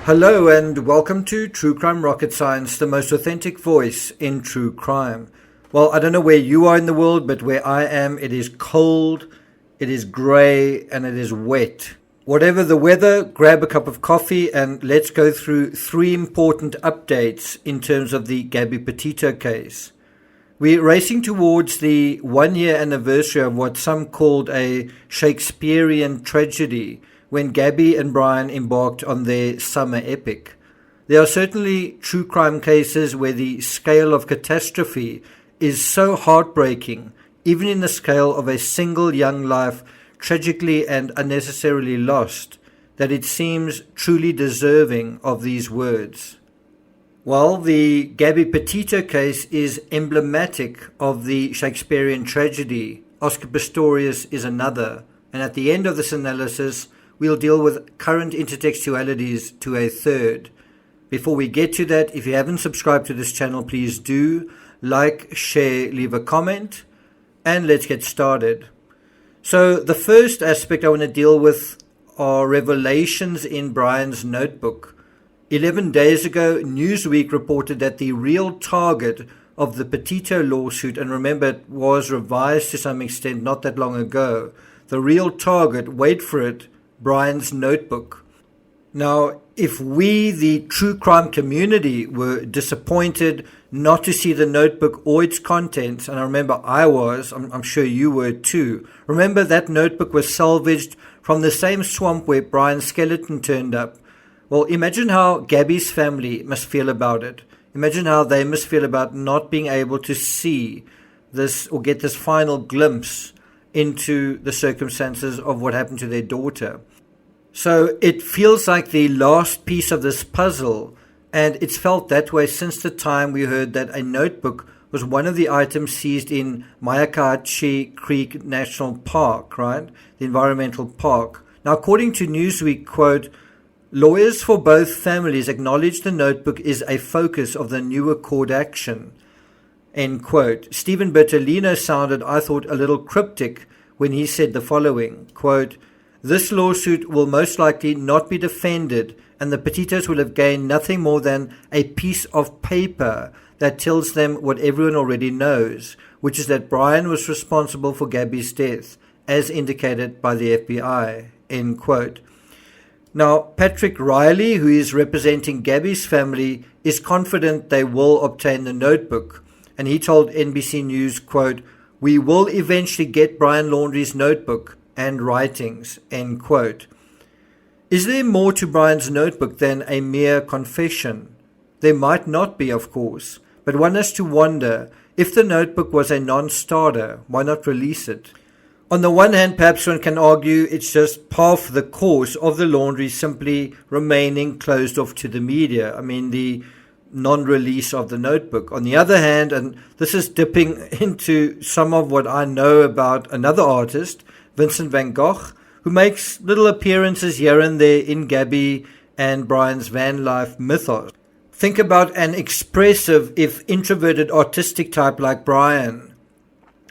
Hello and welcome to True Crime Rocket Science, the most authentic voice in true crime. Well, I don't know where you are in the world, but where I am, it is cold, it is grey, and it is wet. Whatever the weather, grab a cup of coffee and let's go through three important updates in terms of the Gabby Petito case. We're racing towards the 1-year anniversary of what some called a Shakespearean tragedy, when Gabby and Brian embarked on their summer epic. There are certainly true crime cases where the scale of catastrophe is so heartbreaking, even in the scale of a single young life tragically and unnecessarily lost, that it seems truly deserving of these words. Well, the Gabby Petito case is emblematic of the Shakespearean tragedy. Oscar Pistorius is another, and at the end of this analysis, we'll deal with current intertextualities to a third. Before we get to that, if you haven't subscribed to this channel, please do like, share, leave a comment, and let's get started. So the first aspect I want to deal with are revelations in Brian's notebook. 11 days ago, Newsweek reported that the real target of the Petito lawsuit, and remember it was revised to some extent not that long ago, the real target, wait for it, Brian's notebook. Now, if we, the true crime community, were disappointed not to see the notebook or its contents, and I remember I was, I'm sure you were too. Remember that notebook was salvaged from the same swamp where Brian's skeleton turned up. Well, imagine how Gabby's family must feel about it. Imagine how they must feel about not being able to see this or get this final glimpse into the circumstances of what happened to their daughter. So it feels like the last piece of this puzzle, and it's felt that way since the time we heard that a notebook was one of the items seized in Mayakachi Creek National Park, right? The environmental park. Now, according to Newsweek, quote, lawyers for both families acknowledge the notebook is a focus of the newer court action, end quote. Stephen Bertolino sounded, I thought, a little cryptic when he said the following, quote, this lawsuit will most likely not be defended, and the Petitos will have gained nothing more than a piece of paper that tells them what everyone already knows, which is that Brian was responsible for Gabby's death, as indicated by the FBI, end quote. Now, Patrick Riley, who is representing Gabby's family, is confident they will obtain the notebook, and he told NBC News, quote, we will eventually get Brian Laundrie's notebook and writings, end quote. Is there more to Brian's notebook than a mere confession? There might not be, of course, but one has to wonder, if the notebook was a non-starter, why not release it? On the one hand, perhaps one can argue it's just par for the course of the Laundrie simply remaining closed off to the media. I mean, the non-release of the notebook. On the other hand, and this is dipping into some of what I know about another artist, Vincent van Gogh, who makes little appearances here and there in Gabby and Brian's van life mythos. Think about an expressive, if introverted artistic type like Brian.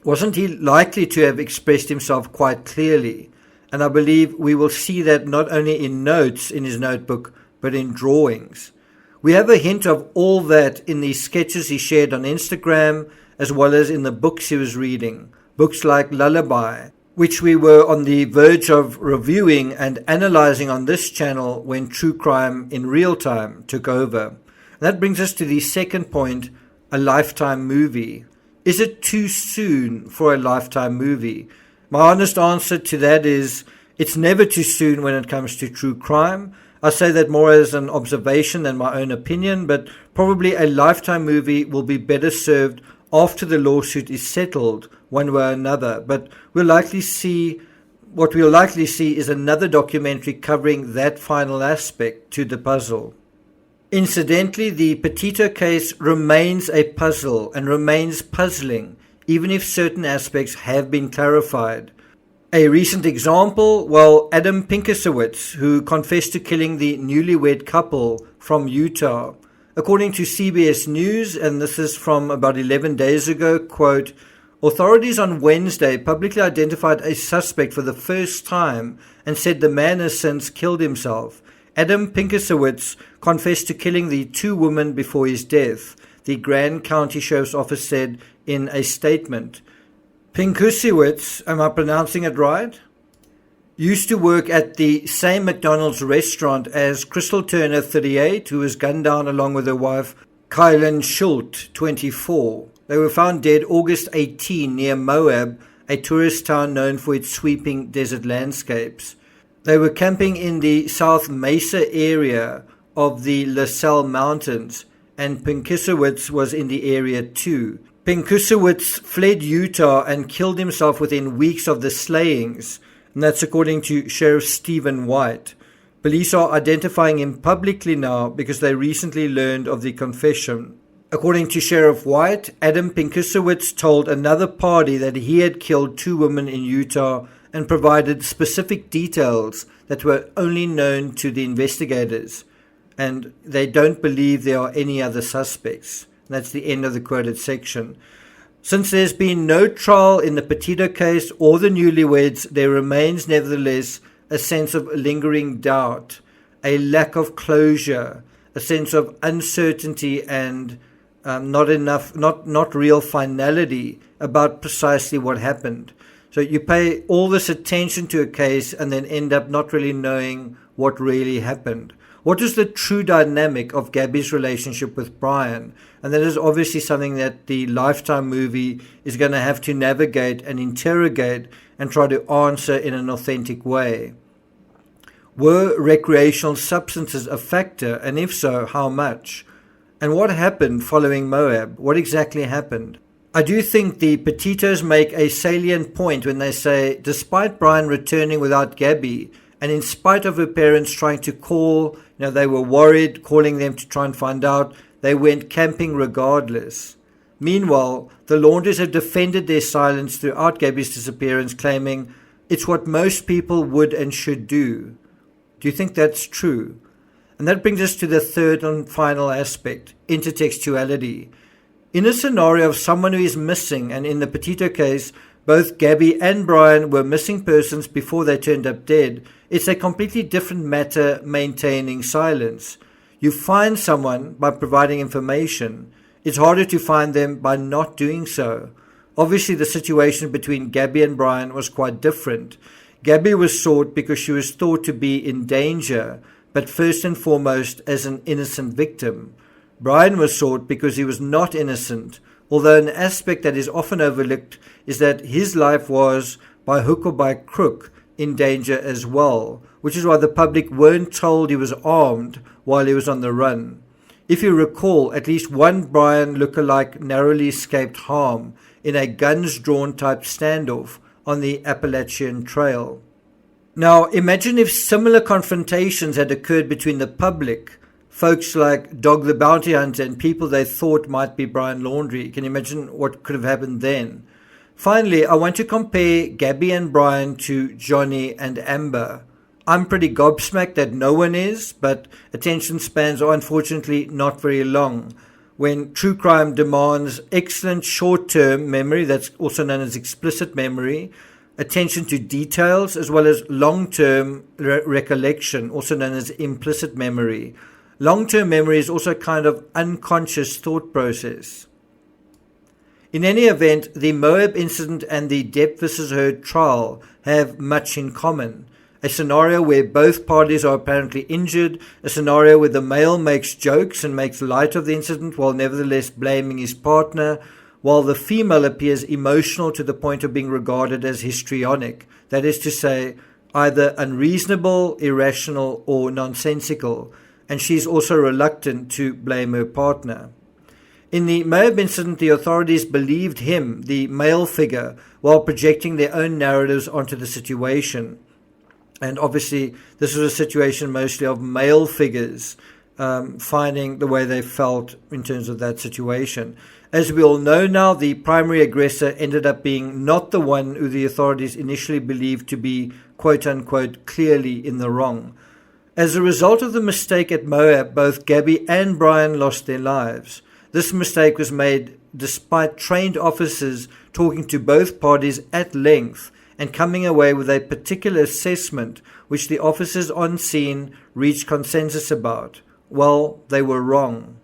Wasn't he likely to have expressed himself quite clearly? And I believe we will see that not only in notes in his notebook, but in drawings. We have a hint of all that in the sketches he shared on Instagram, as well as in the books he was reading. Books like Lullaby, which we were on the verge of reviewing and analyzing on this channel when True Crime in Real Time took over. And that brings us to the second point, a Lifetime movie. Is it too soon for a Lifetime movie? My honest answer to that is, it's never too soon when it comes to true crime. I say that more as an observation than my own opinion, but probably a Lifetime movie will be better served after the lawsuit is settled one way or another. But what we'll likely see is another documentary covering that final aspect to the puzzle. Incidentally, the Petito case remains a puzzle and remains puzzling, even if certain aspects have been clarified. A recent example, well, Adam Pinkersowitz, who confessed to killing the newlywed couple from Utah. According to CBS News, and this is from about 11 days ago, quote, authorities on Wednesday publicly identified a suspect for the first time and said the man has since killed himself. Adam Pinkersowitz confessed to killing the 2 women before his death, the Grand County Sheriff's Office said in a statement. Pinkersowitz, am I pronouncing it right? Used to work at the same McDonald's restaurant as Crystal Turner, 38, who was gunned down along with her wife, Kylan Schult, 24. They were found dead August 18 near Moab, a tourist town known for its sweeping desert landscapes. They were camping in the South Mesa area of the LaSalle Mountains, and Pinkersowitz was in the area too. Pinkersowitz fled Utah and killed himself within weeks of the slayings, and that's according to Sheriff Stephen White. Police are identifying him publicly now because they recently learned of the confession. According to Sheriff White, Adam Pinkersowitz told another party that he had killed 2 women in Utah and provided specific details that were only known to the investigators, and they don't believe there are any other suspects. That's the end of the quoted section. Since there's been no trial in the Petito case or the newlyweds, there remains nevertheless a sense of lingering doubt, a lack of closure, a sense of uncertainty and not real finality about precisely what happened. So you pay all this attention to a case and then end up not really knowing what really happened. What is the true dynamic of Gabby's relationship with Brian? And that is obviously something that the Lifetime movie is going to have to navigate and interrogate and try to answer in an authentic way. Were recreational substances a factor, and if so, how much? And what happened following Moab? What exactly happened? I do think the Petitos make a salient point when they say, despite Brian returning without Gabby, and in spite of her parents trying to call, they were worried, calling them to try and find out, they went camping regardless. Meanwhile, the Laundries have defended their silence throughout Gabby's disappearance, claiming it's what most people would and should do. Do you think that's true? And that brings us to the third and final aspect, intertextuality. In a scenario of someone who is missing, and in the Petito case, both Gabby and Brian were missing persons before they turned up dead, it's a completely different matter maintaining silence. You find someone by providing information. It's harder to find them by not doing so. Obviously, the situation between Gabby and Brian was quite different. Gabby was sought because she was thought to be in danger, but first and foremost as an innocent victim. Brian was sought because he was not innocent, although an aspect that is often overlooked is that his life was, by hook or by crook, in danger as well, which is why the public weren't told he was armed while he was on the run. If you recall, at least one Brian lookalike narrowly escaped harm in a guns-drawn type standoff on the Appalachian Trail. Now, imagine if similar confrontations had occurred between the public, folks like Dog the Bounty Hunter and people they thought might be Brian Laundrie. Can you imagine what could have happened then? Finally, I want to compare Gabby and Brian to Johnny and Amber. I'm pretty gobsmacked that no one is, but attention spans are unfortunately not very long. When true crime demands excellent short-term memory, that's also known as explicit memory, attention to details, as well as long-term recollection, also known as implicit memory. Long-term memory is also a kind of unconscious thought process. In any event, the Moab incident and the Depp vs. Heard trial have much in common. A scenario where both parties are apparently injured, a scenario where the male makes jokes and makes light of the incident while nevertheless blaming his partner, while the female appears emotional to the point of being regarded as histrionic, that is to say, either unreasonable, irrational, or nonsensical, and she's also reluctant to blame her partner. In the Moab incident, the authorities believed him, the male figure, while projecting their own narratives onto the situation. And obviously, this was a situation mostly of male figures finding the way they felt in terms of that situation. As we all know now, the primary aggressor ended up being not the one who the authorities initially believed to be, quote-unquote, clearly in the wrong. As a result of the mistake at Moab, both Gabby and Brian lost their lives. This mistake was made despite trained officers talking to both parties at length and coming away with a particular assessment which the officers on scene reached consensus about. Well, they were wrong.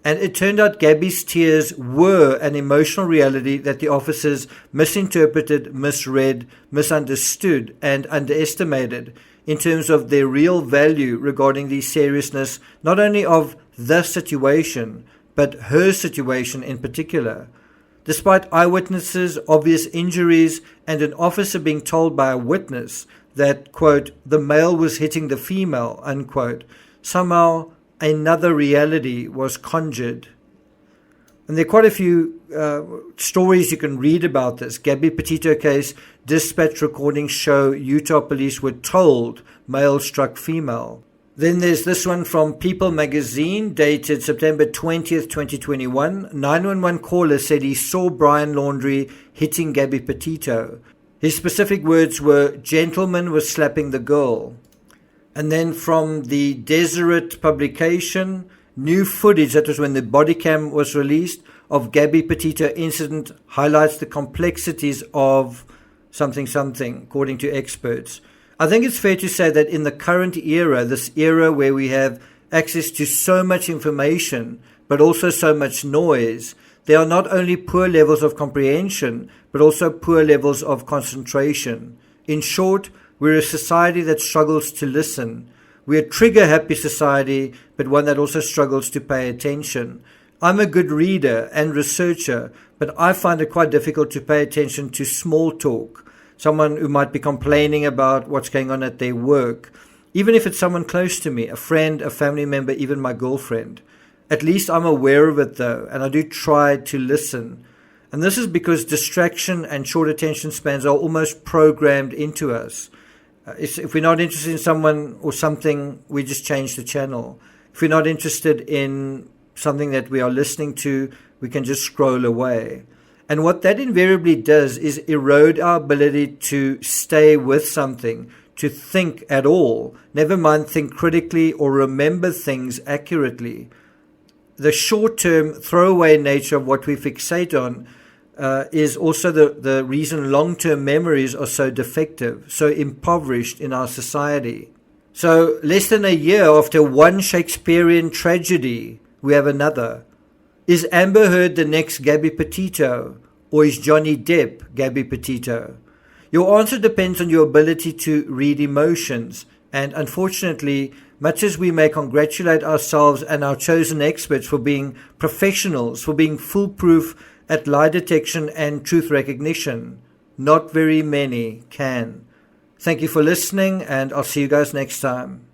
And it turned out Gabby's tears were an emotional reality that the officers misinterpreted, misread, misunderstood, and underestimated in terms of their real value regarding the seriousness not only of the situation, but her situation in particular. Despite eyewitnesses, obvious injuries, and an officer being told by a witness that, quote, the male was hitting the female, unquote, somehow another reality was conjured. And there are quite a few stories you can read about this. Gabby Petito case, dispatch recordings show Utah police were told male struck female. Then there's this one from People magazine, dated September 20th, 2021. 911 caller said he saw Brian Laundrie hitting Gabby Petito. His specific words were, gentleman was slapping the girl. And then from the Deseret publication, new footage, that was when the body cam was released, of Gabby Petito incident highlights the complexities of something, according to experts. I think it's fair to say that in the current era, this era where we have access to so much information, but also so much noise, there are not only poor levels of comprehension, but also poor levels of concentration. In short, we're a society that struggles to listen. We're a trigger-happy society, but one that also struggles to pay attention. I'm a good reader and researcher, but I find it quite difficult to pay attention to small talk. Someone who might be complaining about what's going on at their work, even if it's someone close to me, a friend, a family member, even my girlfriend. At least I'm aware of it though, and I do try to listen. And this is because distraction and short attention spans are almost programmed into us. If we're not interested in someone or something, we just change the channel. If we're not interested in something that we are listening to, we can just scroll away. And what that invariably does is erode our ability to stay with something, to think at all, never mind think critically or remember things accurately. The short-term, throwaway nature of what we fixate on is also the reason long-term memories are so defective, so impoverished in our society. So less than a year after one Shakespearean tragedy, we have another. Is Amber Heard the next Gabby Petito, or is Johnny Depp Gabby Petito? Your answer depends on your ability to read emotions, and unfortunately, much as we may congratulate ourselves and our chosen experts for being professionals, for being foolproof at lie detection and truth recognition, not very many can. Thank you for listening, and I'll see you guys next time.